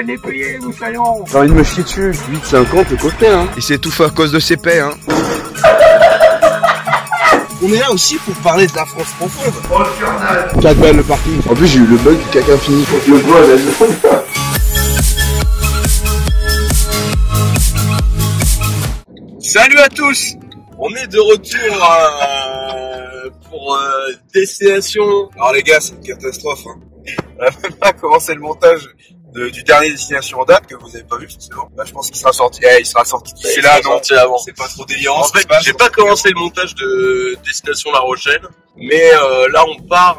peine les payer, vous saillons. J'ai envie de me chier dessus. 8,50 le cocktail, hein. Il s'étouffe à cause de ses paix, hein. On est là aussi pour parler de la France profonde. Oh, le carnal. 4 balles le parking. En plus, j'ai eu le bug du caca fini. Le bois, Salut à tous. On est de retour pour destination. Alors les gars, c'est une catastrophe. Hein. On a même pas commencé le montage du dernier destination en date que vous avez pas vu forcément. Bah, je pense qu'il sera sorti. Il sera sorti d'ici là. Non, c'est pas trop délirant. En fait, j'ai pas commencé le montage de destination La Rochelle, mais là on part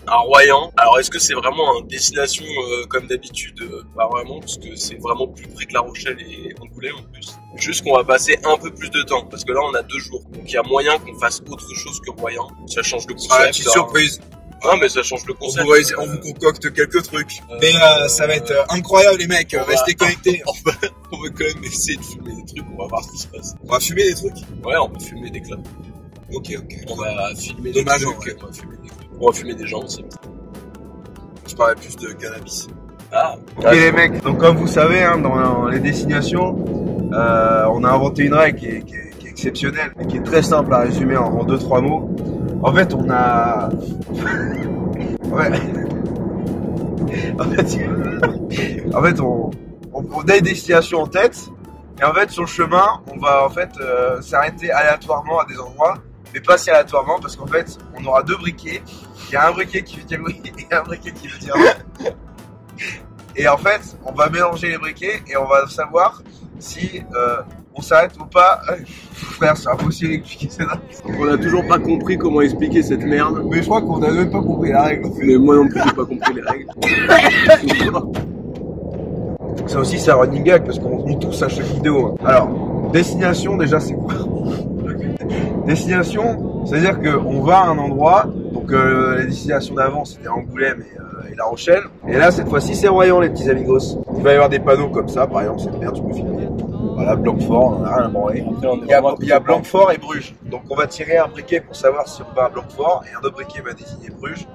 à Royan. Alors est-ce que c'est vraiment une destination comme d'habitude? Pas vraiment, parce que c'est vraiment plus près que La Rochelle et Angoulême en plus. Juste qu'on va passer un peu plus de temps, parce que là on a 2 jours. Donc il y a moyen qu'on fasse autre chose que Royan. Ça change le concept. Petite surprise. Non mais ça change le concept. On vous concocte quelques trucs. Mais ça va être incroyable les mecs, restez connectés. On va quand même essayer de fumer des trucs, on va voir ce qui se passe. On va fumer des trucs. Ouais, on va fumer des clubs. Ok. On va filmer Dommage, des trucs, ouais. on va fumer des trucs. On va fumer des gens aussi. Je parlais plus de cannabis. Ah. Ok les mecs, donc comme vous savez, hein, dans les destinations, on a inventé une règle qui est exceptionnelle et qui est très simple à résumer en 2-3 mots. En fait, on a... ouais. En fait, on a une destination en tête et en fait, sur le chemin, on va en fait s'arrêter aléatoirement à des endroits, mais pas si aléatoirement parce qu'en fait, on aura 2 briquets. Il y a un briquet qui veut dire oui et un briquet qui veut dire non. Et en fait, on va mélanger les briquets et on va savoir si on s'arrête ou pas. Frère, c'est impossible d'expliquer ça. On a toujours pas compris comment expliquer cette merde. Mais je crois qu'on a même pas compris la règle. Mais moi non plus, j'ai pas compris les règles. Ça aussi, c'est un running gag parce qu'on dit tous à chaque vidéo. Hein. Alors, destination, déjà, c'est quoi? Destination, c'est-à-dire qu'on va à un endroit. Donc, les destinations d'avant, c'était Angoulême et La Rochelle. Et là, cette fois-ci, c'est Royan, les petits amigos. Il va y avoir des panneaux comme ça, par exemple, cette merde, tu peux filmer. Voilà, Blanquefort, on a rien à branler. Il y a Blanquefort et Bruges. Donc, on va tirer un briquet pour savoir si on va à Blanquefort et un autre briquet va désigner Bruges.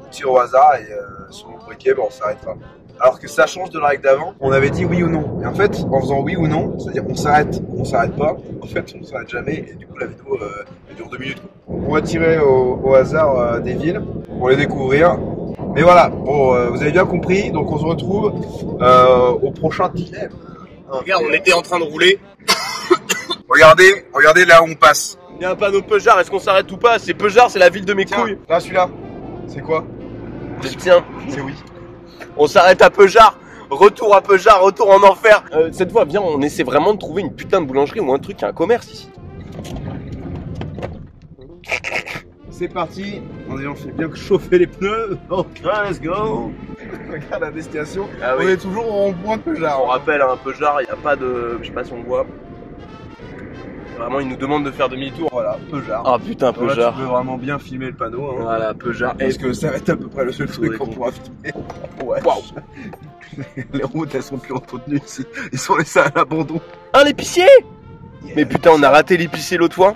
On tire au hasard et sur le briquet, on s'arrêtera. Alors que ça change de la règle d'avant, on avait dit oui ou non. Et en fait, en faisant oui ou non, c'est-à-dire on s'arrête ou on s'arrête pas, en fait, on s'arrête jamais et du coup, la vidéo elle dure 2 minutes. On va tirer au hasard des villes pour les découvrir. Mais voilà, bon, vous avez bien compris, donc on se retrouve au prochain dilemme. Regarde, on était en train de rouler. Regardez là où on passe. Il y a un panneau Peugeard, est-ce qu'on s'arrête ou pas? C'est Peugeard, c'est la ville de mes couilles. Là, celui-là, c'est quoi? Tiens, C'est oui. on s'arrête à Peugeard. Retour à Peugeard, retour en enfer. Cette fois, viens, on essaie vraiment de trouver une putain de boulangerie ou un truc, un commerce ici. C'est parti, on fait bien chauffer les pneus. Ok, let's go. Regarde la destination, Ah oui. on est toujours au rond-point de Peugeard. On rappelle, un Peugeard, il n'y a pas de... Je sais pas si on le voit. Vraiment, il nous demande de faire demi-tour. Voilà, Peugeard. Ah putain, Là, Peugeard. tu peux vraiment bien filmer le panneau. Hein. Voilà, Peugeard. Parce que ça va être à peu près le seul truc qu'on pourra filmer. Ouais. Waouh. Les routes, elles sont plus entretenues ici. Ils sont laissés à l'abandon. Un épicier. Mais putain, on a raté l'épicier l'autre fois.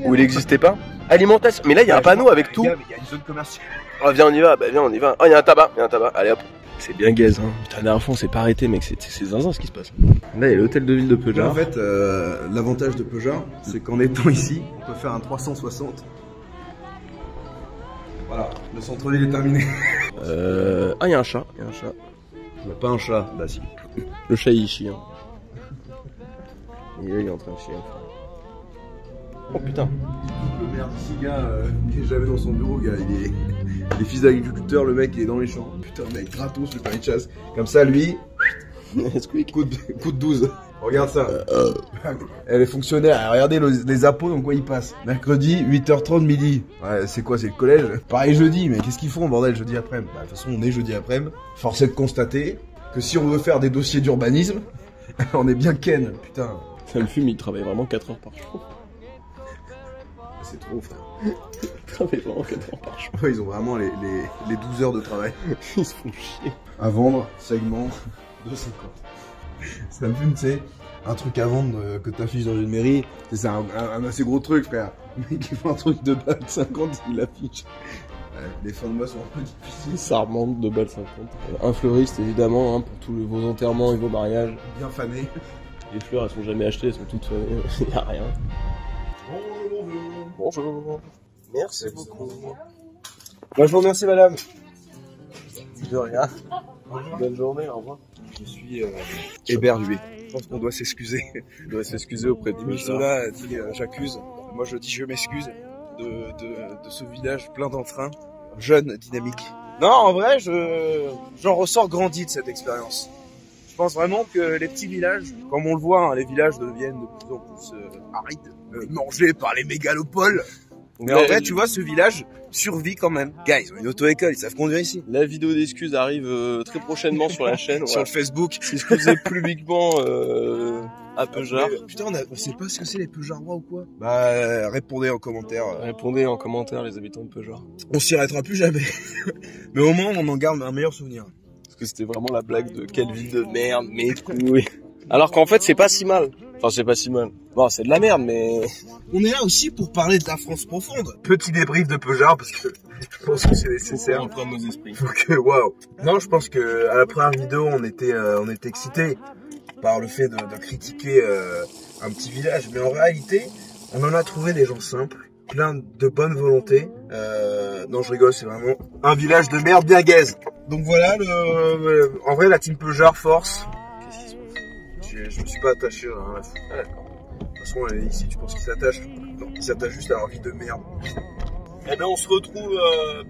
Où il n'existait pas. Alimentation. Mais là, il y a un panneau avec tout. Il y a une zone commerciale. Oh, viens, on y va. Bah, viens, on y va. Oh, il y a un tabac. Allez hop. C'est bien gaze, hein. Putain, la dernière fois, on s'est pas arrêté, mec. C'est zinzin ce qui se passe. Là, il y a l'hôtel de ville de Peugeard. En fait, l'avantage de Peugeard, c'est qu'en étant ici, on peut faire un 360. Voilà, le centre-ville est terminé. Ah, il y a un chat. On n'a pas un chat, bah si. Le chat, il chie, hein. Et là, il est en train de chier. Oh putain. Le merde ici, gars, il est jamais dans son bureau, gars. Il est fils d'agriculteur, le mec, il est dans les champs. Putain, mec, gratos le permis de chasse. Comme ça, lui, coûte 12. Regarde ça. Elle est fonctionnaire. Regardez les appos, donc quoi il passe. Mercredi, 8h30, midi. Ouais, c'est quoi, c'est le collège? Pareil jeudi, mais qu'est-ce qu'ils font, bordel, jeudi après-midi? Bah, de toute façon, on est jeudi après-midi. Force est de constater que si on veut faire des dossiers d'urbanisme, on est bien ken, putain. Ça le fume, il travaille vraiment 4 heures par jour. C'est trop, frère. Il travaille vraiment 4 heures par jour. Ouais, ils ont vraiment les 12 heures de travail. Ils se font chier. À vendre, segment, 2,50. Ça me fume, tu sais, un truc à vendre que t'affiches dans une mairie, c'est un assez gros truc, frère. Le mec, il fait un truc de 50, il l'affiche. Les fins de mois sont un peu difficiles. Ça remonte 2 balles 50. Un fleuriste évidemment hein, pour tous vos enterrements et vos mariages. Bien fané. Les fleurs elles sont jamais achetées, elles sont toutes fanées, il n'y a rien. Bonjour. Merci beaucoup. Moi je vous remercie madame. De rien. Bonne journée, au revoir. Je suis éberlué. Je pense qu'on doit s'excuser. On doit s'excuser auprès de Emile Zola a dit j'accuse. Moi je dis je m'excuse de ce village plein d'entrain, jeune, dynamique. Non, en vrai, j'en ressors grandi de cette expérience. Je pense vraiment que les petits villages, comme on le voit, hein, les villages deviennent de plus en plus arides, mangés par les mégalopoles. Mais en vrai, tu vois, ce village survit quand même. Gars, ils ont une auto-école, ils savent conduire ici. La vidéo d'excuses arrive très prochainement sur la chaîne. Sur le Facebook. Excusez publiquement à Peugeard. Putain, on sait pas ce que c'est les Peugeardois ou quoi. Bah, répondez en commentaire. Répondez en commentaire les habitants de Peugeard. On s'y arrêtera plus jamais. Mais au moins, on en garde un meilleur souvenir. Parce que c'était vraiment la blague de quelle ville de merde, mes couilles. Alors qu'en fait, c'est pas si mal. Enfin, c'est pas si mal. Bon, c'est de la merde, mais... On est là aussi pour parler de la France profonde. Petit débrief de Peugeard, parce que je pense que c'est nécessaire. On prend nos esprits. Donc, waouh. Non, je pense que à la première vidéo, on était excités par le fait de critiquer un petit village. Mais en réalité, on en a trouvé des gens simples, plein de bonne volonté. Non, je rigole, c'est vraiment un village de merde bien gaze. Donc voilà, en vrai, la team Peugeard force. Je me suis pas attaché à la foutre. Ah, d'accord. De toute façon, ici, tu penses qu'ils s'attachent? Non, ils s'attachent juste à leur vie de merde. Eh ben, on se retrouve...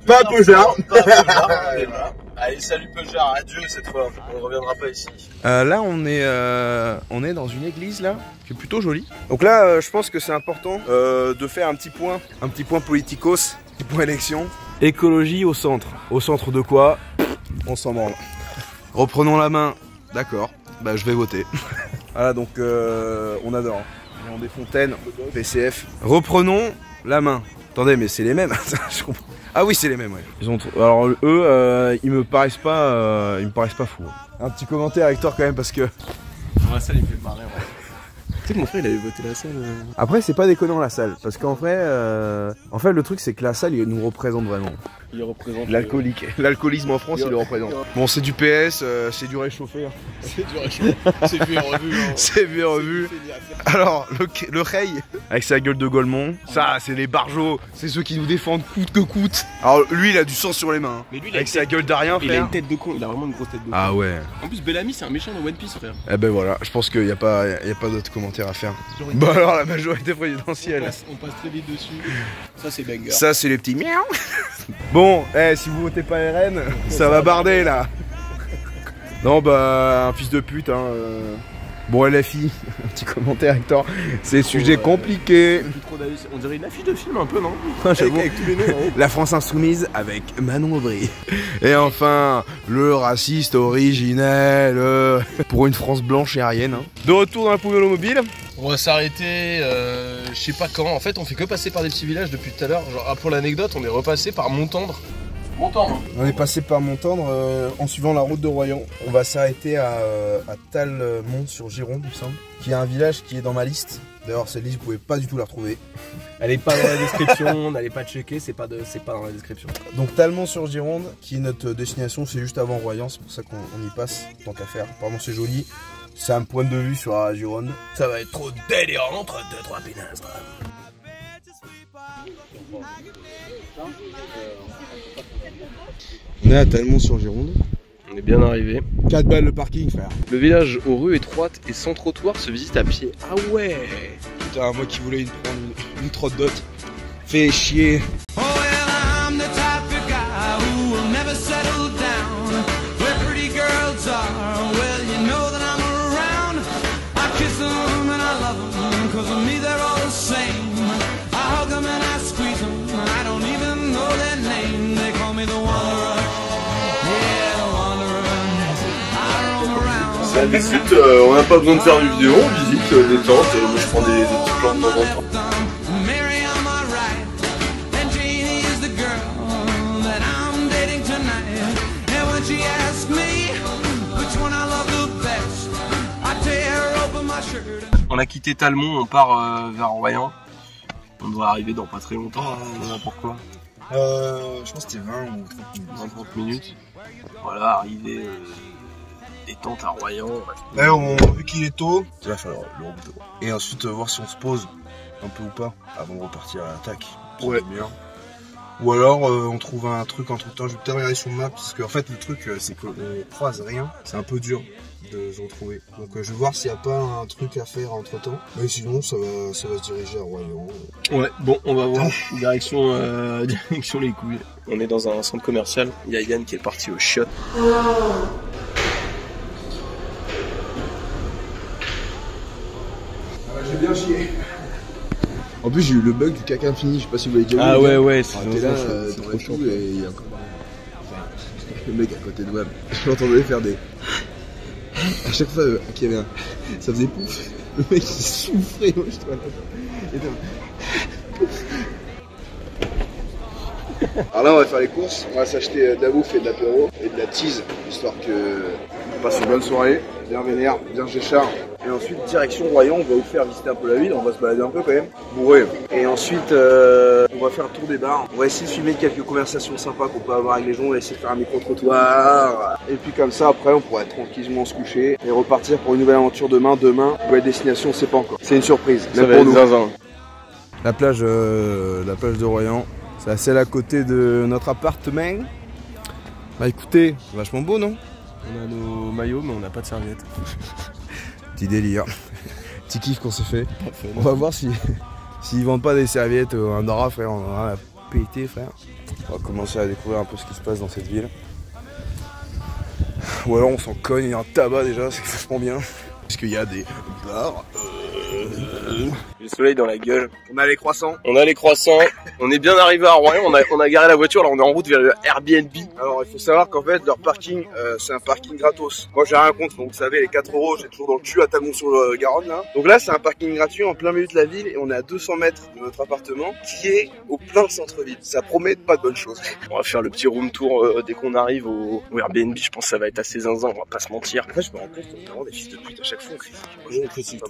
pas à Peugeard. Pas à Peugeard. Voilà. Allez, salut Peugeard, adieu cette fois. On ne reviendra pas ici. Là, on est dans une église, là, qui est plutôt jolie. Donc là, je pense que c'est important de faire un petit point politicos, un petit point élection. Écologie au centre. Au centre de quoi? On s'en branle. Reprenons la main. D'accord. Bah je vais voter. Voilà donc on adore. Léon Desfontaines, PCF. Reprenons la main. Attendez mais c'est les mêmes. Je comprends. Ah oui c'est les mêmes ouais. Ils ont alors eux ils me paraissent pas fous. Un petit commentaire Hector quand même parce que. La salle il me fait marrer ouais. Tu sais que mon frère il avait voté la salle. Après c'est pas déconnant la salle parce qu'en vrai en fait le truc c'est que la salle il nous représente vraiment. Il représente l'alcoolique. L'alcoolisme en France il le représente. Bon c'est du PS, c'est du réchauffé. Hein. C'est du réchauffé. C'est vu et revu. Hein. C'est vu et revu. Alors le Rey avec sa gueule de Golemont, ça c'est les barjots, c'est ceux qui nous défendent coûte que coûte. Alors lui il a du sang sur les mains. Mais lui, avec sa gueule d'Arien il a une tête de con, il a vraiment une grosse tête de con. Ah ouais. En plus Bellamy c'est un méchant dans One Piece frère. Eh ben voilà, je pense qu'il n'y a pas d'autres commentaires à faire. Bah alors la majorité présidentielle. On passe très vite dessus. Ça c'est banger. Ça c'est les petits miaou. Bon, si vous votez pas RN, ça va barder là. Non bah un fils de pute hein. Bon LFI, un petit commentaire Hector, c'est sujet compliqué. On dirait une affiche de film un peu non? Avec tous les noms. La France Insoumise avec Manon Aubry. Et enfin, le raciste originel pour une France blanche et aérienne. Hein. De retour dans la poubelle mobile. On va s'arrêter, je sais pas quand. En fait, on fait que passer par des petits villages depuis tout à l'heure. Genre, pour l'anecdote, on est repassé par Montendre. On est passé par Montendre en suivant la route de Royan. On va s'arrêter à Talmont sur Gironde, il me semble, qui est un village qui est dans ma liste. D'ailleurs, cette liste, vous pouvez pas du tout la retrouver. Elle est pas dans la description, n'allez pas checker, c'est pas dans la description. Donc Talmont sur Gironde, qui est notre destination, c'est juste avant Royan, c'est pour ça qu'on y passe, tant qu'à faire. Apparemment c'est joli, c'est un point de vue sur la Gironde. Ça va être trop délirant entre 2-3 péninstres. On est à Talmont sur Gironde. On est bien arrivé. 4 balles le parking frère. Le village aux rues étroites et sans trottoir se visite à pied. Ah ouais. Putain moi qui voulais prendre une trotte d'hôte. Fais chier. Écoute, on n'a pas besoin de faire une vidéo, on visite des tentes, moi je prends des petits plans de temps en temps. On a quitté Talmont, on part vers Royan. On doit arriver dans pas très longtemps, pourquoi. Je pense que c'était 20 ou 30 minutes. 30 minutes. Voilà, arrivé détente à Royan. Là, vu qu'il est tôt, il va falloir le remonter. Et ensuite, voir si on se pose un peu ou pas avant de repartir à l'attaque. Ouais. Ou alors, on trouve un truc entre temps. Je vais peut-être regarder sur le map parce qu'en fait, le truc, c'est qu'on croise rien. C'est un peu dur de se retrouver. Donc, je vais voir s'il n'y a pas un truc à faire entre temps. Mais sinon, ça va se diriger à Royan. Ouais, bon, on va voir. Direction les couilles. On est dans un centre commercial. Il y a Yann qui est parti au shot. J'ai bien chié. En plus, j'ai eu le bug du caca infini. Je sais pas si vous l'avez déjà vu. Ah ouais, c'est là, dans la choule et il y a encore le mec à côté de moi. Je l'entendais faire des. À chaque fois qu'il y avait un. Ça faisait pouf. Le mec il souffrait. Moi, je là. Alors là, on va faire les courses. On va s'acheter de la bouffe et de l'apéro et de la tease, histoire que on passe une bonne soirée, bien vénère, bien géchard. Et ensuite, direction Royan, on va vous faire visiter un peu la ville, on va se balader un peu quand même, bourré. Et ensuite, on va faire le tour des bars. On va essayer de filmer quelques conversations sympas qu'on peut avoir avec les gens, on va essayer de faire un micro-trottoir. Et puis comme ça, après, on pourra tranquillement se coucher et repartir pour une nouvelle aventure demain. Nouvelle destination, on sait pas encore. C'est une surprise, même pour nous. La plage de Royan, c'est celle à côté de notre appartement. Bah écoutez, vachement beau, non? On a nos maillots, mais on n'a pas de serviettes. Petit délire. Petit kiff qu'on s'est fait. On va voir s'ils vendent pas des serviettes ou un drap, frère. On aura la pété, frère. On va commencer à découvrir un peu ce qui se passe dans cette ville. Ou alors on s'en cogne, il y a un tabac déjà, c'est vachement bien. Parce qu'il y a des bars. Le soleil dans la gueule. On a les croissants. On est bien arrivé à Royan, on a garé la voiture, là on est en route vers le Airbnb. Alors il faut savoir qu'en fait leur parking c'est un parking gratos. Moi j'ai rien contre, donc vous savez les 4 € j'ai toujours dans le cul à Talmont-sur-Garonne là. Donc là c'est un parking gratuit en plein milieu de la ville et on est à 200 mètres de notre appartement qui est au plein centre-ville. Ça promet pas de bonnes choses. On va faire le petit room tour dès qu'on arrive au Airbnb, je pense que ça va être assez zinzin, on va pas se mentir. Après je me rends compte qu'on est vraiment des fils de pute à chaque fois on critique.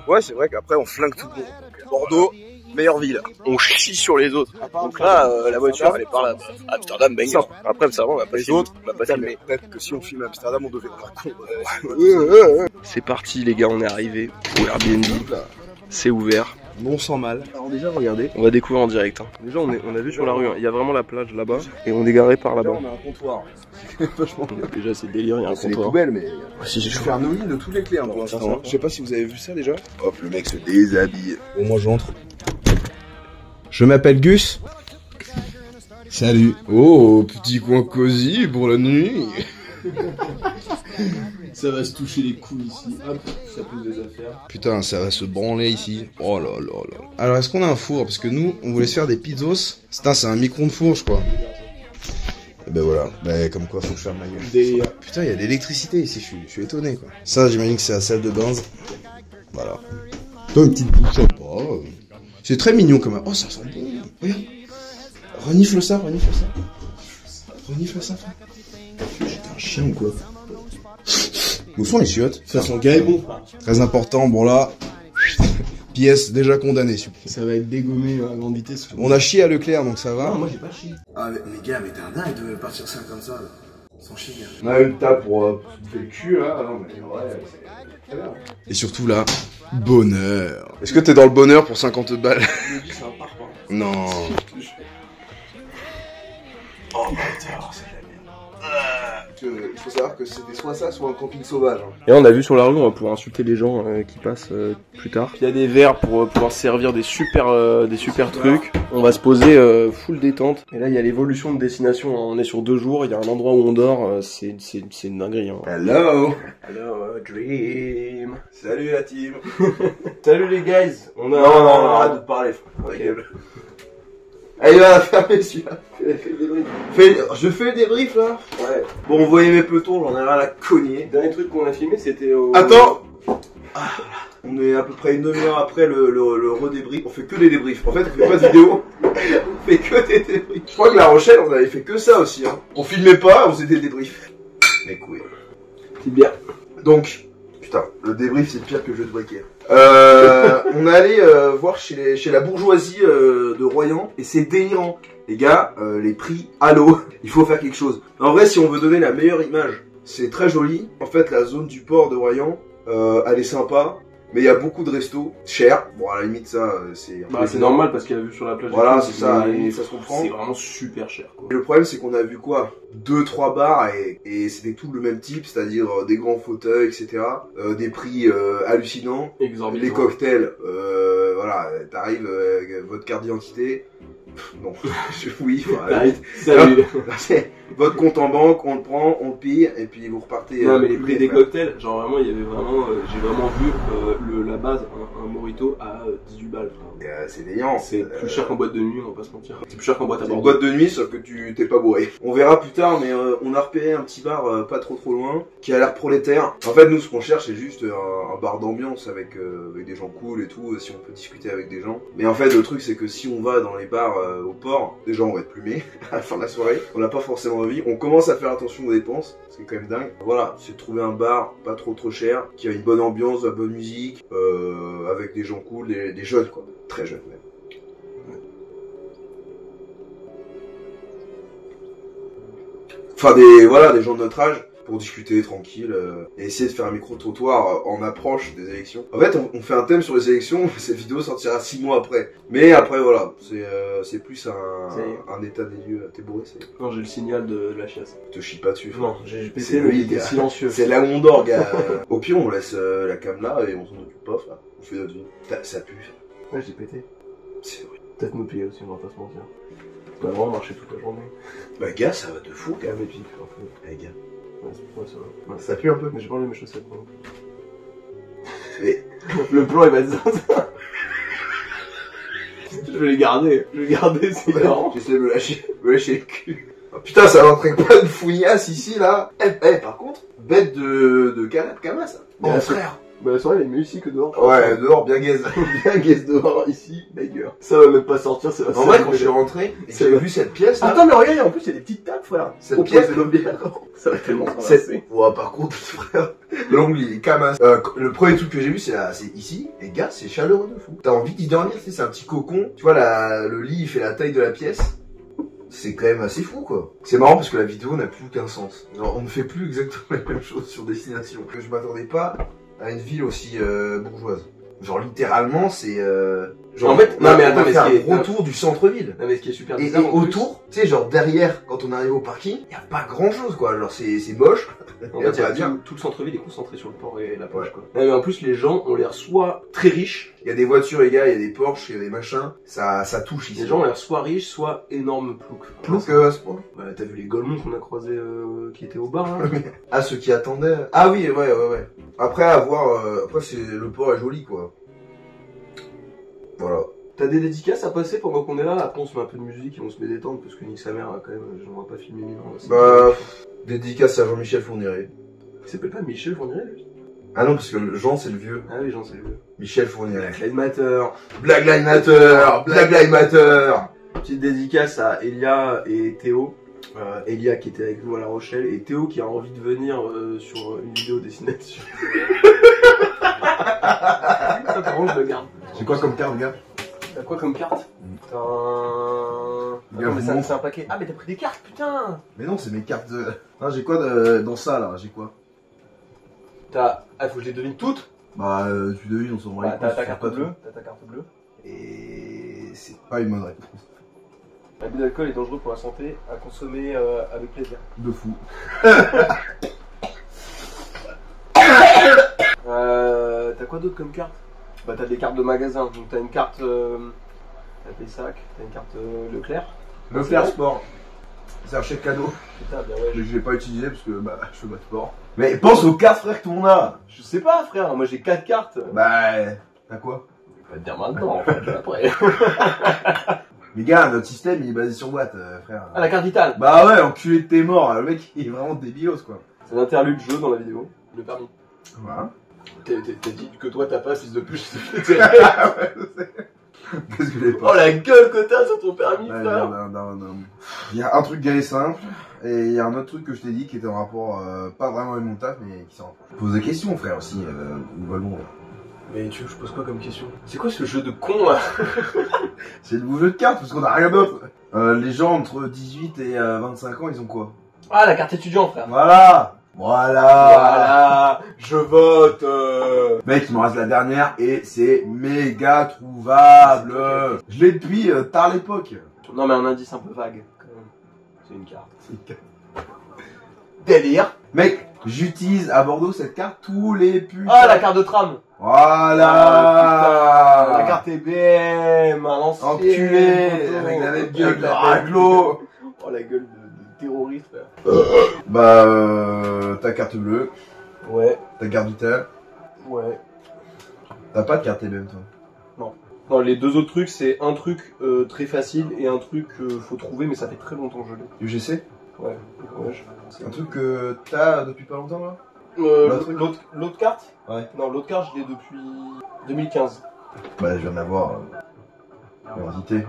Ouais c'est vrai qu'après on flingue tout le monde. Bordeaux, meilleure ville. On chie sur les autres. Donc là, la voiture, elle est par là. Amsterdam, banger. Après, ça va, on va pas les autres. On va pas filmer. Peut-être que si on filme Amsterdam, on devait C'est parti, les gars, on est arrivé au Airbnb. C'est ouvert. Non sans mal. Alors déjà, regardez. On va découvrir en direct. Hein. Déjà, on a vu sur la rue. Hein. Il y a vraiment la plage là-bas. Et on est garé par là-bas. On a un comptoir. Vachement bien. Déjà, c'est délire, il y a un comptoir. C'est des poubelles, mais. Si, j'ai faire nouilles de tous les clairs pour l'instant. Je sais pas si vous avez vu ça déjà. Hop, le mec se déshabille. Bon, moi j'entre. Je m'appelle Gus. Salut. Oh, petit coin cosy pour la nuit. Ça va se toucher les couilles ici. Hop, ça pose des affaires. Putain, ça va se branler ici. Oh là là là. Alors, est-ce qu'on a un four? Parce que nous, on voulait se faire des pizzos. Putain, c'est un micro-ondes four, je crois. Et ben voilà. Ben, comme quoi, faut que je ferme ma gueule. Putain, il y a de l'électricité ici. Je suis étonné, quoi. Ça, j'imagine que c'est la salle de bain. Voilà. Putain, une petite bouche sympa. C'est très mignon, quand même. Oh, ça sent bon. Regarde. Renifle ça. Renifle ça, frère. J'étais un chien ou quoi? Où sont les chiottes? Ça sent gars bon. Très important, bon là, pièce déjà condamnée. Ça va être dégommé à grande vitesse. On a chié à Leclerc, donc ça va. Non, moi j'ai pas chié. Ah mais gars, mais t'es un dingue de partir ça comme ça, là. Sans chier, gars. On a eu le tas pour se bouffer le cul, là. Ah non, mais ouais, c'est très bien. Et surtout là, bonheur. Est-ce que t'es dans le bonheur pour 50 balles? C'est un parc, hein. Non. Oh bâtard, c'est Il faut savoir que c'était soit ça, soit un camping sauvage. Hein. Et on a vu sur la rue, on va pouvoir insulter les gens qui passent plus tard. Il y a des verres pour pouvoir servir des super trucs. On va se poser full détente. Et là, il y a l'évolution de destination. On est sur 2 jours. Il y a un endroit où on dort. C'est une dinguerie. Hein. Hello, dream. salut la team. Salut les guys. On a... Non, arrête de parler, frère. Allez, il va fermer celui-là. Je fais le débrief là. Ouais. Bon, vous voyez mes petons, j'en ai rien à cogner. Le dernier truc qu'on a filmé, c'était au... Attends. On est à peu près une demi-heure après le redébrief. On fait que des débriefs. En fait, on fait pas de vidéo. On fait que des débriefs. Je crois que La Rochelle, on avait fait que ça aussi. Hein. On filmait pas, on faisait des débriefs. Mais couilles. C'est bien. Donc, Putain, le débrief c'est pire que le jeu de briquet. On est allé voir chez la bourgeoisie de Royan et c'est délirant. Les gars, les prix, allô, il faut faire quelque chose. En vrai, si on veut donner la meilleure image, c'est très joli. En fait, la zone du port de Royan, elle est sympa. Mais il y a beaucoup de restos chers. Bon, à la limite, ça, c'est... Bah, c'est normal parce qu'il y a vu sur la plage. Voilà, c'est ça, et ça se comprend. C'est vraiment super cher, quoi. Et le problème, c'est qu'on a vu quoi 2-3 bars et c'était tout le même type, c'est-à-dire des grands fauteuils, etc. Des prix hallucinants. Exorbitant. Les cocktails, voilà, t'arrives votre carte d'identité. Non, oui, Salut. votre compte en banque, on le prend, on le pille, et puis vous repartez. Non, mais les prix des cocktails, genre vraiment, il y avait vraiment, j'ai vraiment vu la base, un mojito à 18 balles. C'est déliant. C'est plus cher qu'en boîte de nuit, on va pas se mentir. C'est plus cher qu'en boîte à C'est une Bordeaux. boîte de nuit, sauf que tu t'es pas bourré. On verra plus tard, mais on a repéré un petit bar pas trop loin, qui a l'air prolétaire. En fait, nous, ce qu'on cherche, c'est juste un bar d'ambiance avec des gens cool et tout, si on peut discuter avec des gens. Mais en fait, le truc, c'est que si on va dans les bars au port, déjà, on va être plumé à la fin de la soirée. On n'a pas forcément envie. On commence à faire attention aux dépenses, ce qui est quand même dingue. Voilà, c'est de trouver un bar pas trop cher, qui a une bonne ambiance, de la bonne musique, avec des gens cool, des jeunes, quoi. Très jeunes, même. Enfin, des gens de notre âge, pour discuter tranquille, et essayer de faire un micro-trottoir en approche des élections. En fait, on fait un thème sur les élections, cette vidéo sortira 6 mois après. Mais après, voilà, c'est plus un état des lieux. T'es bourré, c'est... Non, j'ai le signal de la chiasse. Te chie pas dessus. Non, j'ai C'est pété, mais lui, il était gars. silencieux. C'est là où on dort, gars. Au pire, on laisse la cam là, et on s'en occupe pas, là. On fait notre vie. Ça pue. Ouais, j'ai pété. C'est vrai. Peut-être nous payer aussi, on va pas se mentir. On va vraiment marcher toute la journée. Bah, gars, ça va de fou, gars. Mais puis, un peu. Eh, gars. Ouais, ça va. Ouais. Ça pue un peu. Mais j'ai pas enlevé mes chaussettes, non. Mais... Le plan, il va être ça. Je vais les garder. C'est marrant. J'essaie de me lâcher le cul. Oh, putain, ça n'entraîne pas de fouillasse ici, là. Par contre, bête de Kama, ça. Oh, Ouais, frère. Bah, la soirée, elle est mieux ici que dehors. Ouais, dehors, bien gaze. Bien gaze dehors, ici, banger. Ça va même pas sortir, ça va En vrai, quand je suis rentré, et que C'est j'ai vrai. vu cette pièce, là. Attends, mais regarde, en plus, il y a des petites tables, frère. Cette pièce, Ça va tellement c'est... traverser. Ouais, par contre, frère, l'ongle, il est Kama. Le premier truc que j'ai vu, c'est ici. Et gars, c'est chaleureux de fou. T'as envie d'y dormir, tu sais, c'est un petit cocon. Tu vois, le lit, il fait la taille de la pièce. C'est quand même assez fou, quoi. C'est marrant parce que la vidéo n'a plus aucun sens. Genre, on ne fait plus exactement la même chose sur Destination. Que je m'attendais pas à une ville aussi bourgeoise. Genre, littéralement, c'est... genre, En fait, non, mais attends, mais c'est un ce qui est- retour du centre-ville. Non, mais ce qui est super Et bizarre. en plus, autour, tu sais, genre derrière, quand on arrive au parking, y a pas grand chose, quoi. Genre, c'est moche. En Et fait, là, il y a tu vas bien. tout le centre-ville est concentré sur le port et la plage, Ouais. quoi. Non, mais en plus, les gens ont l'air soit très riches, Il y a des voitures, les gars, il y a des Porsche, il y a des machins. Ça touche ici. les gens ont l'air soit riches, soit énormes ploucs. Plouc à ce point. Bah, t'as vu les Golemons qu'on a croisés qui étaient au bar, là? Ah, ceux qui attendaient. Ah oui, ouais. Après, à voir, après, le port est joli, quoi. Voilà. T'as des dédicaces à passer pendant qu'on est là? Après, on se met un peu de musique et on se met détendre parce que nique sa mère, quand même, j'aimerais pas filmer Milan. Là, Bah, dédicace à Jean-Michel Fourniret. il s'appelle pas Michel Fourniret, lui? Ah non, parce que Jean, c'est le vieux. Ah oui, j'en sais le vieux. Michel Fourniret. Black Lives Matter. Black Lives Matter. Black Lives Matter. Petite dédicace à Elia et Théo. Elia qui était avec nous à La Rochelle et Théo qui a envie de venir sur une vidéo Destination. Ça, par contre, je le garde. C'est quoi comme carte, gars? T'as quoi comme carte? T'as un... Bien, Attends, mais bon. c'est un paquet. Ah, mais t'as pris des cartes, putain! Mais non, c'est mes cartes de... Non, j'ai quoi dans ça, là? J'ai quoi? T'as... Ah, faut que je les devine toutes? Bah, tu devines, on s'en rend Bah, compte, t'as ta c'est carte pas bleue. tout. T'as ta carte bleue. Et c'est pas une bonne réponse. L'abus d'alcool est dangereux pour la santé, à consommer avec plaisir. De fou. T'as quoi d'autre comme carte? Bah t'as des cartes de magasin, donc t'as une carte t'as Pessac, t'as une carte Leclerc. Leclerc Sport. C'est un chèque cadeau. Putain, bien ouais. Je l'ai pas utilisé parce que bah, je fais pas de sport. Mais pense aux cartes, frère, que t'en as. Je sais pas frère, moi j'ai 4 cartes. Bah, t'as quoi? Je vais pas te dire maintenant, en fait, après. Mais gars, notre système il est basé sur what, frère? Ah la carte vitale. Bah ouais, enculé de tes morts, le mec il est vraiment débilos quoi. C'est l'interlude jeu dans la vidéo, le permis. Voilà. T'as dit que toi t'as pas, fils de pute. Qu'est-ce que j'ai Oh pas? la gueule que t'as sur ton permis, Ouais, frère. non. Il y a un truc gay et simple, et il y a un autre truc que je t'ai dit qui était en rapport, pas vraiment avec mon taf, mais qui s'en rapproche. Pose des questions, frère, aussi, globalement. Mais tu veux que je pose quoi comme question? C'est quoi ce jeu de con là? C'est le nouveau jeu de cartes, parce qu'on a rien d'autre. Les gens entre 18 et 25 ans, ils ont quoi? Ah, la carte étudiant, frère. Voilà, je vote. Mec, il me reste la dernière et c'est méga trouvable. Je l'ai depuis tard l'époque. Non, mais un indice un peu vague, quand même. C'est une carte. Délire. Mec, j'utilise à Bordeaux cette carte tous les putains. Ah, la carte de tram. Voilà. La carte EBM, un ancien. Enculé, avec la même gueule de raglo. Oh, la gueule de terroriste, frère. Bah, ta carte bleue, Ouais, ta carte vitale. ouais. T'as pas de carte EBM, toi? Non, les deux autres trucs, c'est un truc très facile et un truc faut trouver, mais ça fait très longtemps que je l'ai. UGC? Ouais, C'est un truc que t'as depuis pas longtemps, là? L'autre carte? Ouais. Non, l'autre carte, je l'ai depuis 2015. Bah, je viens d'avoir l'identité.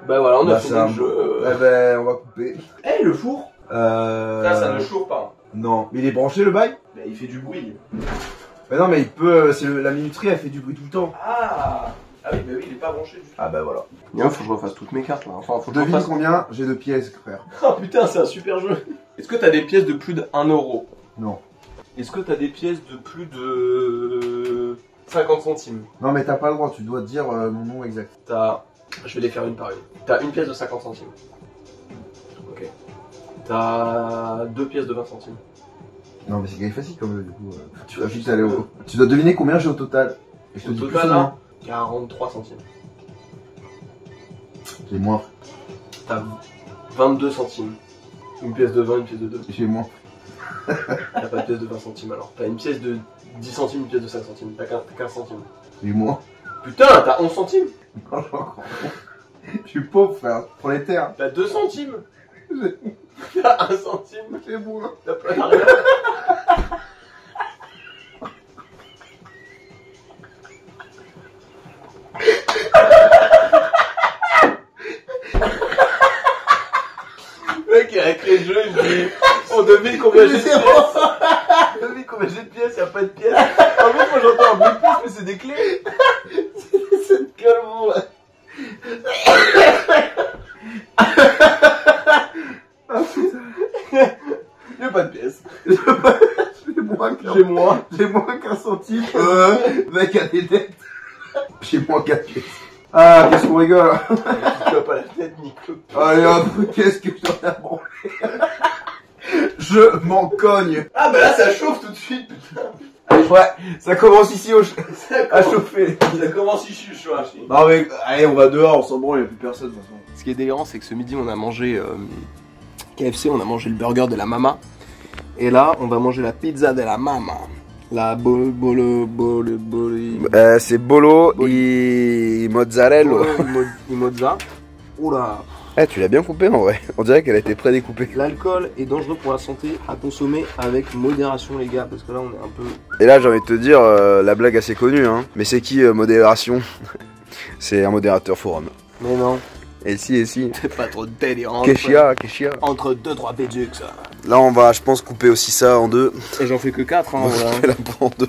Bah voilà, on a Bah, fini c'est un le jeu. Eh ben, on va couper. Eh, le four? Ça ne chauffe pas. Non, mais il est branché, le bail? Bah, il fait du bruit. Mais non, mais il peut. La minuterie, elle fait du bruit tout le temps. Ah oui, bah oui, il est pas branché du tout. Ah bah voilà. Bien, faut que je refasse toutes mes cartes là. Enfin, faut que je Devine refasse. combien j'ai de pièces, frère. Oh putain, c'est un super jeu. Est-ce que t'as des pièces de plus de 1 euro? Non. Est-ce que t'as des pièces de plus de 50 centimes? Non, mais t'as pas le droit, tu dois dire mon nom exact. T'as... Je vais les faire une par une. T'as une pièce de 50 centimes. Ok. T'as 2 pièces de 20 centimes. Non, mais c'est gagné facile comme du coup. Tu vas juste aller au. Tu dois deviner combien j'ai au total. Et je te Au dis total, plus ou là, moins. 43 centimes. J'ai moins. T'as 22 centimes. Une pièce de 20, une pièce de 2. J'ai moins. T'as pas de pièce de 20 centimes alors. T'as une pièce de 10 centimes, une pièce de 5 centimes. T'as 15 centimes. J'ai moins. Putain, t'as 11 centimes. Non, je suis encore bon. Je suis pauvre, frère. Prolétaire. T'as 2 centimes. T'as 1 centime. J'ai moins. T'as pas rien. Le mec il a créé le jeu, il dit on devine combien j'ai de pièces. On devine combien j'ai de pièces, y'a pas de pièces. En fait moi j'entends un bruit de pièces mais c'est des clés. C'est de calmant là. Y'a pas de pièces. J'ai moins qu'un centime. Mec a des dettes. J'ai moins 4 pièces. Ah, qu'est-ce qu'on rigole. Tu as pas la tête Nico. Allez hop, qu'est-ce que j'en ai branlé. Je m'en cogne. Ah bah là ça chauffe tout de suite putain. Ouais, ça commence ici Ça à commence, chauffer. ça commence ici je suis archi. Non mais, allez, on va dehors, on s'en branle, il n'y a plus personne de toute façon. Ce qui est délirant, c'est que ce midi, on a mangé KFC, on a mangé le burger de la mama. Et là, on va manger la pizza de la mama. La bolo. C'est bolo et mozzarella. Mozza. Oula. Eh, tu l'as bien coupé en vrai. On dirait qu'elle a été prédécoupée. L'alcool est dangereux pour la santé, à consommer avec modération, les gars, parce que là, on est un peu. Et là, j'ai envie de te dire, la blague assez connue, hein. Mais c'est qui modération? C'est un modérateur forum. Mais non, Et si. c'est pas trop délirant. Keshia. Entre 2-3 pédux, ça. Là, on va, je pense, couper aussi ça en deux. Et j'en fais que 4, hein, On voilà. fait la peau en deux.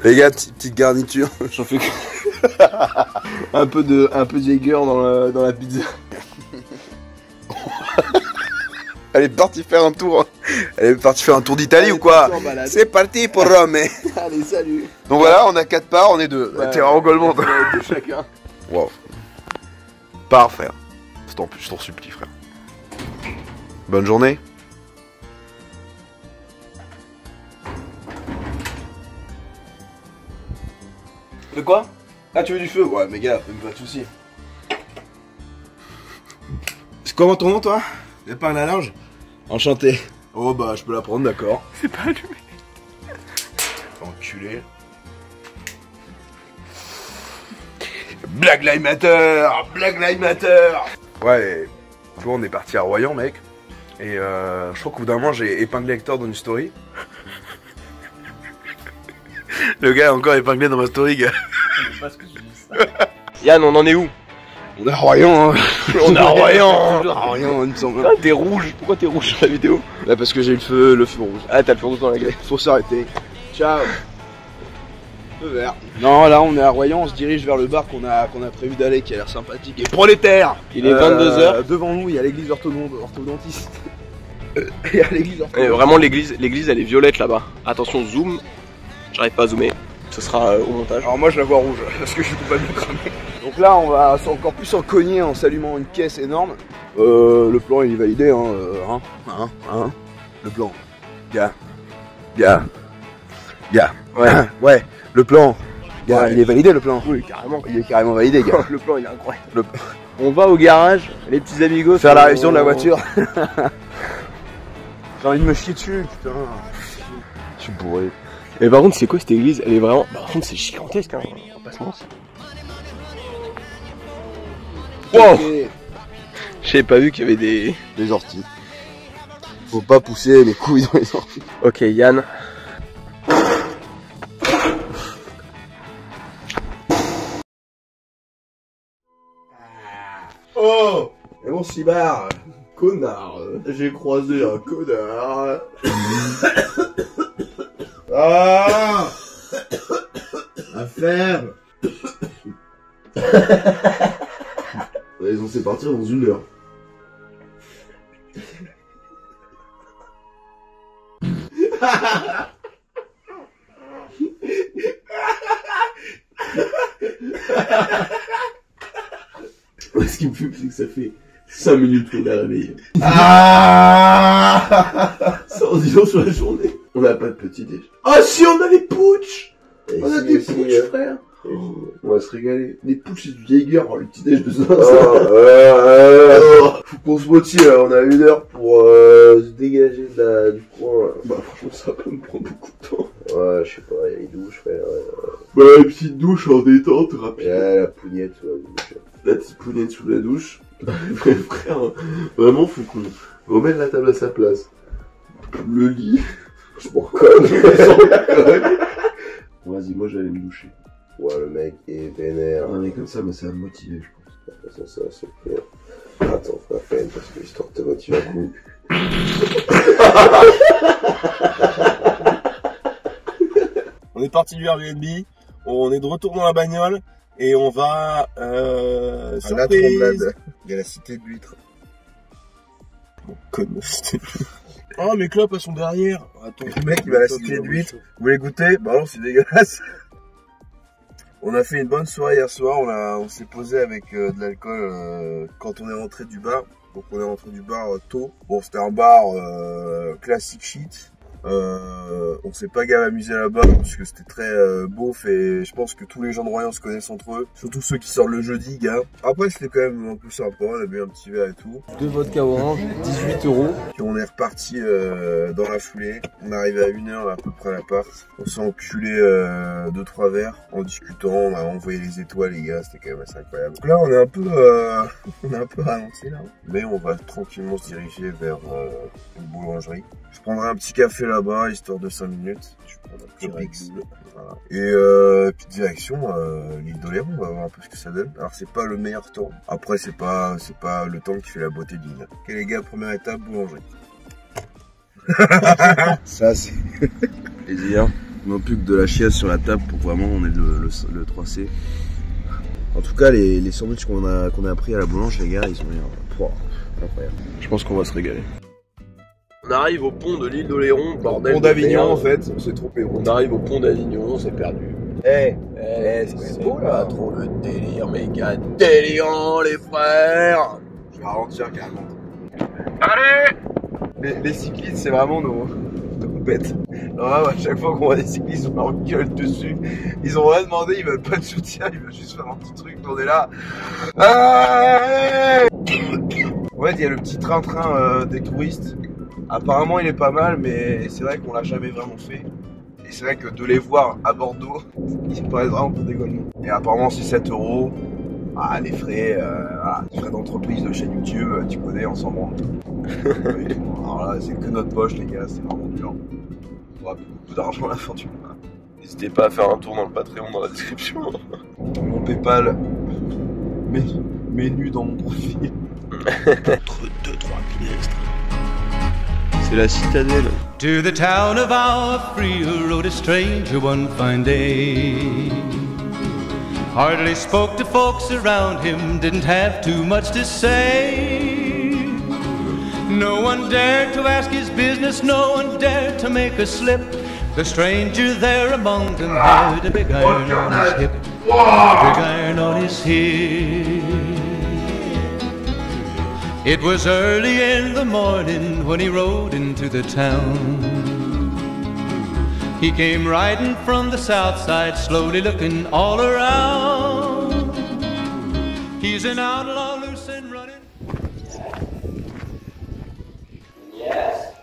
Les gars, petite garniture. J'en fais que. un peu de Jäger dans la pizza. Elle est partie faire un tour. Elle est partie faire un tour d'Italie ou quoi? C'est parti pour Rome. Allez, salut. Donc voilà, on a 4 parts, on est 2. Ouais. T'es en golemont. De chacun. Wow. Parfait. Je t'en supplie, frère. Bonne journée. De quoi? Ah, tu veux du feu? Ouais, mais gars, pas de soucis. C'est comment ton nom, toi? Épingle à linge? Enchanté. Oh, bah, je peux la prendre, d'accord. C'est pas allumé. Enculé. Black Lives Matter! Black Lives Matter! Ouais, tu vois, on est parti à Royan, mec. Et je crois qu'au bout d'un moment, j'ai épinglé Hector dans une story. Le gars est encore épinglé dans ma story, gars. Je sais pas ce que tu dis ça. Yann, on en est où? On est à Royan, hein. On est à Royan. Toujours à Royan, il me semble. Ah, t'es rouge. Pourquoi t'es rouge sur la vidéo? Là, parce que j'ai le feu rouge. Ah, t'as le feu rouge dans la gueule. Faut s'arrêter. Ciao. Feu vert. Non, là, on est à Royan, on se dirige vers le bar qu'on a prévu d'aller, qui a l'air sympathique et prolétaire. Il est 22 h. Devant nous, il y a l'église orthodontiste. Il y a l'église orthodontiste. Vraiment, l'église, elle est violette là-bas. Attention, zoom. J'arrive pas à zoomer. Ce sera au montage. Alors moi, je la vois rouge, parce que je suis complètement cramé. Donc là, on va encore plus en cogner en s'allumant une caisse énorme. Le plan, il est validé, hein. Le plan. Gars. Ouais, le plan. Gars, Ouais. il est validé, le plan. Oui, carrément. Il est carrément validé, gars. Le plan, il est incroyable. On va au garage, les petits amigos. Faire la révision de la voiture. J'ai envie de me chier dessus, putain. Je suis bourré. Mais par contre, c'est quoi cette église? Elle est vraiment. Par contre, c'est gigantesque, hein. On va pas se mentir. Wow! J'avais pas vu qu'il y avait Les orties. Faut pas pousser les couilles dans les orties. Ok, Yann. Oh! Et mon cibard, connard, j'ai croisé un connard. Ah! À faire! On est censé partir dans 1 heure. Ce qui me fume, c'est que ça fait 5 minutes qu'on est réveillé. Ah! Ça en disant sur la journée. On n'a pas de petit déj. Ah si, on a des putsch! On a des putsch, frère! On va se régaler. Les putsch, c'est du Jaeger, le petit déj de ça. Faut qu'on se motive, là. On a 1 heure pour se dégager du coin. Bah franchement, ça va pas me prendre beaucoup de temps. Ouais, je sais pas, il y a les douches, frère. Bah, une petite douche en détente, rapide. Ouais, la pougnette sous la douche. La petite pougnette sous la douche. Frère, vraiment, faut qu'on remette la table à sa place. Le lit. Je m'en colle. Vas-y, moi j'allais me doucher. Ouais, le mec est vénère. Non, mais comme ça, ça va me motiver, je pense. De toute façon, ça va se faire. Attends, faut la peine, parce que l'histoire te motive un coup. On est parti du Airbnb, on est de retour dans la bagnole et on va surprise. Il y a la cité de l'huître. Bon, comme c'était. Oh, mes clopes elles sont derrière. Attends, Le mec il va à la cité de l'huître. Vous voulez goûter? Bah non, c'est dégueulasse. On a fait une bonne soirée hier soir, on s'est posé avec de l'alcool quand on est rentré du bar. Donc on est rentré du bar tôt. Bon, c'était un bar classique shit. On s'est pas grave amusé là-bas parce que c'était très beauf et je pense que tous les gens de Royan se connaissent entre eux. Surtout ceux qui sortent le jeudi, gars. Après c'était quand même un peu sympa, on a bu un petit verre et tout. 2 vodka orange, 18 €. Puis on est reparti dans la foulée. On est arrivé à 1 heure à peu près à l'appart. On s'est enculé 2-3 verres en discutant. On a envoyé les étoiles, les gars. C'était quand même assez incroyable. Donc là, on est un peu, ralenti là. Mais on va tranquillement se diriger vers une boulangerie. Je prendrai un petit café là-bas, histoire de 5 minutes. Je prends un petit Red Bull. Voilà. Et puis direction l'île d'Oléron, on va voir un peu ce que ça donne. Alors c'est pas le meilleur temps. Après c'est pas le temps qui fait la beauté de l'île. Ok les gars, première étape, boulangerie. Ça c'est plaisir. Il manque plus que de la chiasse sur la table pour vraiment on ait le 3C. En tout cas les sandwichs qu'on a appris à la boulange les gars, ils ont l'air incroyable. Je pense qu'on va se régaler. On arrive au pont de l'île d'Oléron, bordel. Pont d'Avignon en fait, on s'est trompé. On arrive au pont d'Avignon, on s'est perdu. C'est beau là. Pas trop le délire, mes gars. Délirant, les frères. Je vais ralentir carrément. Allez! Les cyclistes, c'est vraiment nos bêtes. Alors là, à chaque fois qu'on voit des cyclistes, on leur gueule dessus. Ils ont rien demandé, ils veulent pas de soutien, ils veulent juste faire un petit truc. On est là. En fait, il y a le petit train-train des touristes. Apparemment, il est pas mal, mais c'est vrai qu'on l'a jamais vraiment fait. Et c'est vrai que de les voir à Bordeaux, ils paraissent vraiment pour des golemons. Et apparemment, c'est 7 €. Ah, les frais, les frais d'entreprise de chaîne YouTube, tu connais, on s'en branle. Alors là, c'est que notre poche, les gars, c'est vraiment dur. On aura beaucoup d'argent à la fin du mois. N'hésitez pas à faire un tour dans le Patreon dans la description. Mon PayPal, mes nus dans mon profil. Entre 2-3 pilastres. C'est la citadelle. To the town of our free rode a stranger one fine day. Hardly spoke to folks around him, didn't have too much to say. No one dared to ask his business, no one dared to make a slip. The stranger there among them had a big iron on his hip. A big iron on his hip. It was early in the morning when he rode into the town. He came riding from the south side, slowly looking all around. He's an outlaw loose and running. Yes.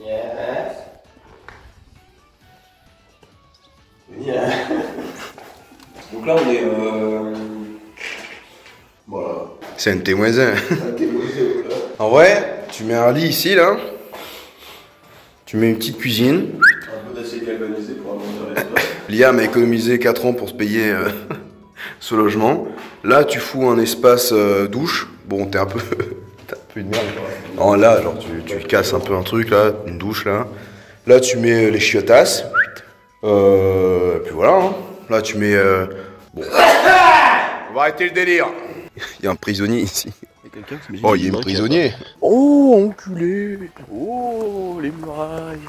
Yes. Yeah. Donc là on est voilà. C'est un témoisin. En vrai, tu mets un lit ici là. Tu mets une petite cuisine. Un peu d'acier galvanisé pour agrandir l'espace. Liam a économisé 4 ans pour se payer ce logement. Là, tu fous un espace douche. Bon, t'es un peu... t'as un peu de merde. Non, là, genre, tu casses un peu un truc, là, une douche, là. Là, tu mets les chiotasses. Puis voilà. Hein. Là, tu mets... Bon. On va arrêter le délire. Il y a un prisonnier ici. Oh, il y a un prisonnier. Oh, enculé. Oh, les murailles.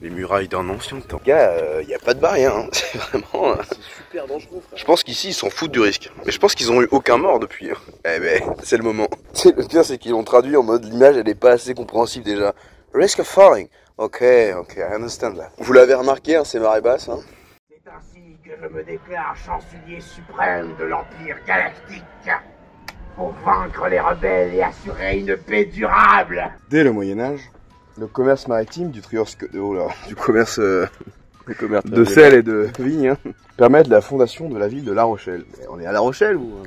Les murailles d'un ancien temps. Gars, il n'y a pas de barrière. Hein. C'est vraiment... C'est super dangereux, frère. Je pense qu'ici, ils s'en foutent du risque. Mais je pense qu'ils ont eu aucun mort depuis. Hein. Eh ben, c'est le moment. Le pire, c'est qu'ils l'ont traduit en mode l'image, elle est pas assez compréhensible déjà. Risk of falling. Ok, I understand that. Vous l'avez remarqué, hein, c'est marée basse. Hein. C'est ainsi que je me déclare chancelier suprême de l'Empire Galactique. Pour vaincre les rebelles et assurer une paix durable. Dès le Moyen-Âge, le commerce maritime du commerce de sel et de vigne hein, permettent la fondation de la ville de La Rochelle. Mais on est à La Rochelle ou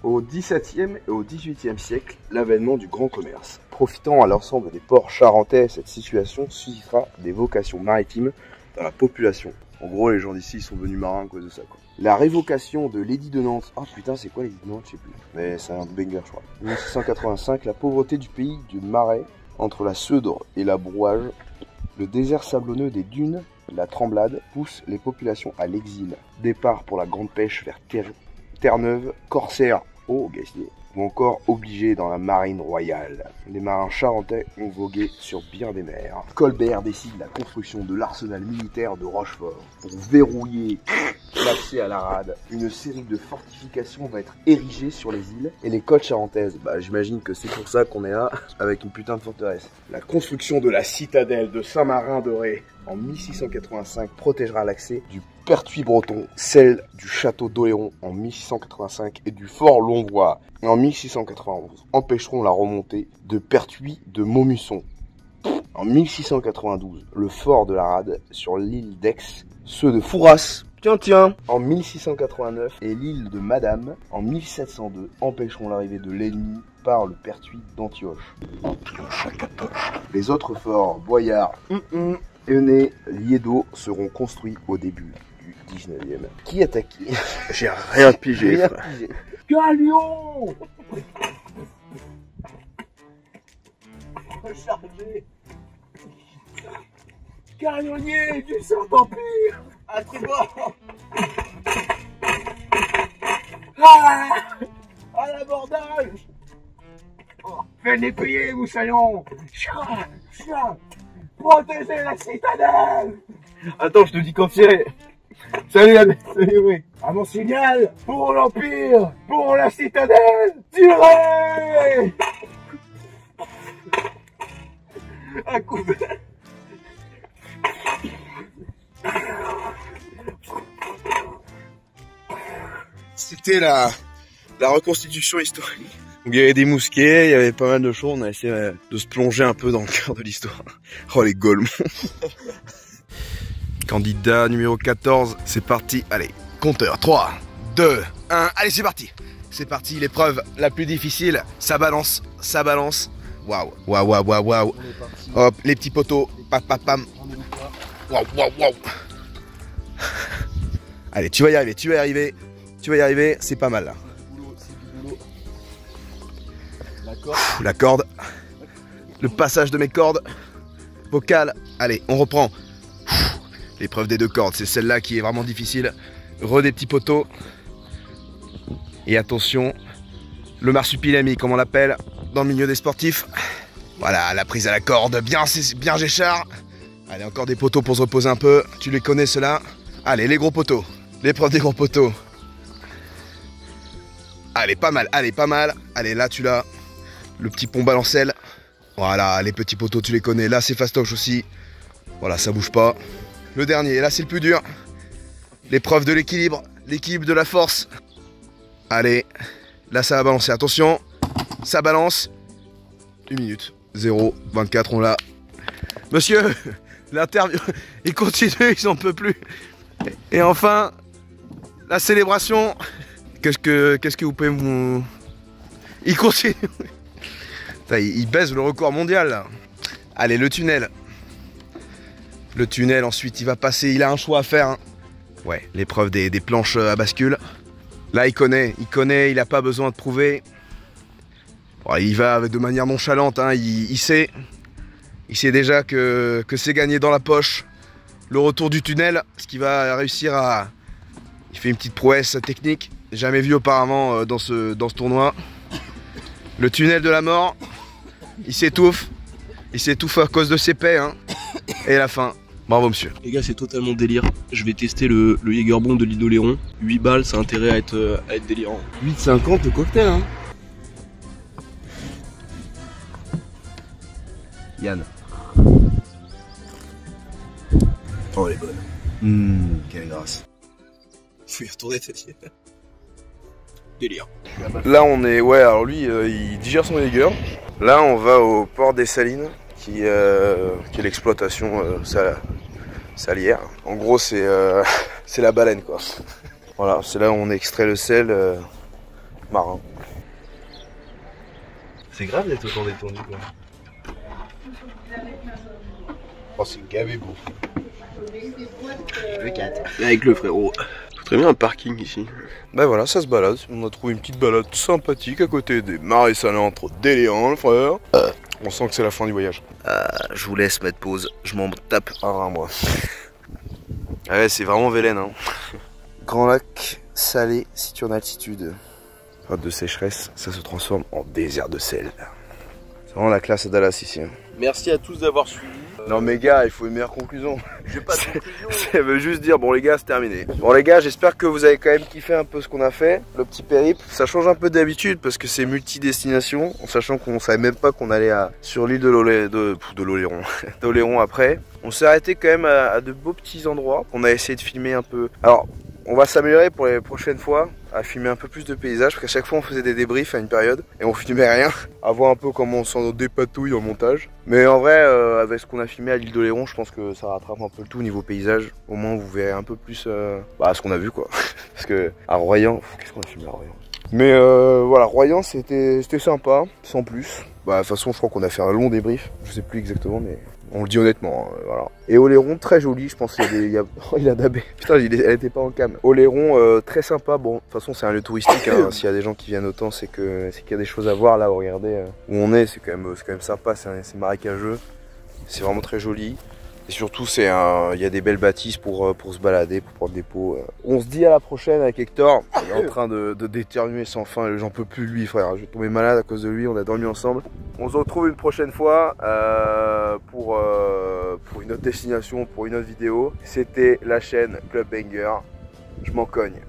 Au XVIIe et au XVIIIe siècle, l'avènement du grand commerce. Profitant à l'ensemble des ports charentais, cette situation suscitera des vocations maritimes dans la population. En gros, les gens d'ici sont venus marins à cause de ça, quoi. La révocation de l'édit de Nantes. Ah putain, c'est quoi l'édit de Nantes? Je sais plus. Mais c'est un banger, je crois. 1685, la pauvreté du pays du Marais, entre la Seudre et la Brouage, le désert sablonneux des dunes, la Tremblade, pousse les populations à l'exil. Départ pour la grande pêche vers Terre-Neuve, corsaires au Gassier, ou encore obligés dans la marine royale. Les marins charentais ont vogué sur bien des mers. Colbert décide la construction de l'arsenal militaire de Rochefort. Pour verrouiller l'accès à la rade, une série de fortifications va être érigée sur les îles et les côtes charentaises. Bah j'imagine que c'est pour ça qu'on est là, avec une putain de forteresse. La construction de la citadelle de Saint-Marin-de-Ré en 1685 protégera l'accès du Pertuis breton, celle du château d'Oléron en 1685 et du fort Longvois en 1691 empêcheront la remontée de Pertuis de Maumusson. En 1692, le fort de la Rade sur l'île d'Aix, ceux de Fouras, tiens, en 1689 et l'île de Madame en 1702 empêcheront l'arrivée de l'ennemi par le Pertuis d'Antioche. Les autres forts, Boyard, Henay, Liédo seront construits au début du 19e. Qui attaque qui? J'ai rien pigé, frère. Galion! Rechargé! Canonnier du Saint-Empire! À tribord! Ah! À l'abordage! Oh, venez payer, moussaillon! Chien! Protégez la citadelle! Attends, je te dis quand tirer. Salut, oui. À mon signal, pour l'Empire, pour la citadelle, tirez! Un coup de... C'était la reconstitution historique. Donc il y avait des mousquets, il y avait pas mal de choses, on a essayé de se plonger un peu dans le cœur de l'histoire. Oh les Golemons. Candidat numéro 14, c'est parti, allez, compteur, 3, 2, 1, allez c'est parti. C'est parti, l'épreuve la plus difficile, ça balance, waouh, waouh. Hop, les petits poteaux, pam. Waouh. Allez, tu vas y arriver, c'est pas mal là. La corde. Le passage de mes cordes vocales. Allez, on reprend. L'épreuve des 2 cordes, c'est celle-là qui est vraiment difficile. Des petits poteaux. Et attention, le marsupilami, comme on l'appelle dans le milieu des sportifs. Voilà, la prise à la corde, bien Géchard. Allez, encore des poteaux pour se reposer un peu. Tu les connais ceux-là. Allez, les gros poteaux. L'épreuve des gros poteaux. Allez, pas mal, allez, pas mal. Allez, là, tu l'as. Le petit pont balancelle. Voilà, les petits poteaux, tu les connais. Là, c'est fastoche aussi. Voilà, ça bouge pas. Le dernier, là, c'est le plus dur. L'épreuve de l'équilibre. L'équilibre de la force. Allez, là, ça va balancer. Attention, ça balance. 1 minute. 0, 24, on l'a. Monsieur, l'interview, il continue, il n'en peut plus. Et enfin, la célébration. Qu'est-ce que vous pouvez vous... Il continue. Il baise le record mondial là. Allez, le tunnel. Le tunnel, ensuite, il va passer, il a un choix à faire. Hein. Ouais, l'épreuve des planches à bascule. Là, il connaît, il n'a pas besoin de prouver. Bon, il va de manière nonchalante, hein, il sait. Il sait déjà que c'est gagné dans la poche. Le retour du tunnel, ce qui va réussir à... Il fait une petite prouesse technique, jamais vue auparavant dans ce tournoi. Le tunnel de la mort, il s'étouffe à cause de ses paix, hein. Et la fin, bravo monsieur. Les gars, c'est totalement délire. Je vais tester le Jägerbomb de l'île d'Oléron. 8 balles, ça a intérêt à être délirant. 8,50 le cocktail, hein. Yann. Oh, elle est bonne. Quelle grâce. Faut y retourner, t'as dit. Délire. Là, on est... Ouais, alors lui, il digère son Jäger. Là, on va au port des Salines, qui est l'exploitation salière. En gros, c'est la baleine, quoi. Voilà, c'est là où on extrait le sel marin. C'est grave d'être autant détendu, quoi. Oh, c'est gavé beau. Le 4. Avec le frérot. Très bien un parking ici. Ben voilà, ça se balade. On a trouvé une petite balade sympathique à côté des marais salants entre Déléan, le frère. On sent que c'est la fin du voyage. Je vous laisse mettre pause. Je m'en tape un moi. Ouais, c'est vraiment Vélène. Hein. Grand lac salé situé en altitude. Période de sécheresse, ça se transforme en désert de sel. C'est vraiment la classe à Dallas ici. Hein. Merci à tous d'avoir suivi. Non mais gars, il faut une meilleure conclusion. J'ai pas de conclusion. Ça veut juste dire, bon les gars, c'est terminé. Bon les gars, j'espère que vous avez quand même kiffé un peu ce qu'on a fait. Le petit périple, ça change un peu d'habitude parce que c'est multi-destination. En sachant qu'on savait même pas qu'on allait sur l'île de l'Oléron. d'Oléron après. On s'est arrêté quand même à de beaux petits endroits. On a essayé de filmer un peu. Alors, on va s'améliorer pour les prochaines fois à filmer un peu plus de paysages parce qu'à chaque fois on faisait des débriefs à une période et on filmait rien, à voir un peu comment on s'en dépatouille dans le montage. Mais en vrai, avec ce qu'on a filmé à l'île d'Oléron, je pense que ça rattrape un peu le tout au niveau paysage. Au moins vous verrez un peu plus ce qu'on a vu quoi. Parce que à Royan, qu'est-ce qu'on a filmé à Royan? Mais voilà, Royan c'était sympa, sans plus. Bah de toute façon je crois qu'on a fait un long débrief, je sais plus exactement mais... On le dit honnêtement, voilà. Et Oléron, très joli, je pense qu'il Oh, il a dabé. Putain, elle était pas en cam. Oléron, très sympa. Bon, de toute façon, c'est un lieu touristique. Hein. S'il y a des gens qui viennent autant, c'est qu'il y a des choses à voir là. Regardez où on est, c'est quand même sympa. C'est marécageux. C'est vraiment très joli. Et surtout, il y a des belles bâtisses pour se balader, pour prendre des pots. On se dit à la prochaine avec Hector. Il est en train de d'éternuer sans fin. J'en peux plus lui, frère. Je vais tomber malade à cause de lui. On a dormi ensemble. On se retrouve une prochaine fois pour une autre destination, pour une autre vidéo. C'était la chaîne Club Banger. Je m'en cogne.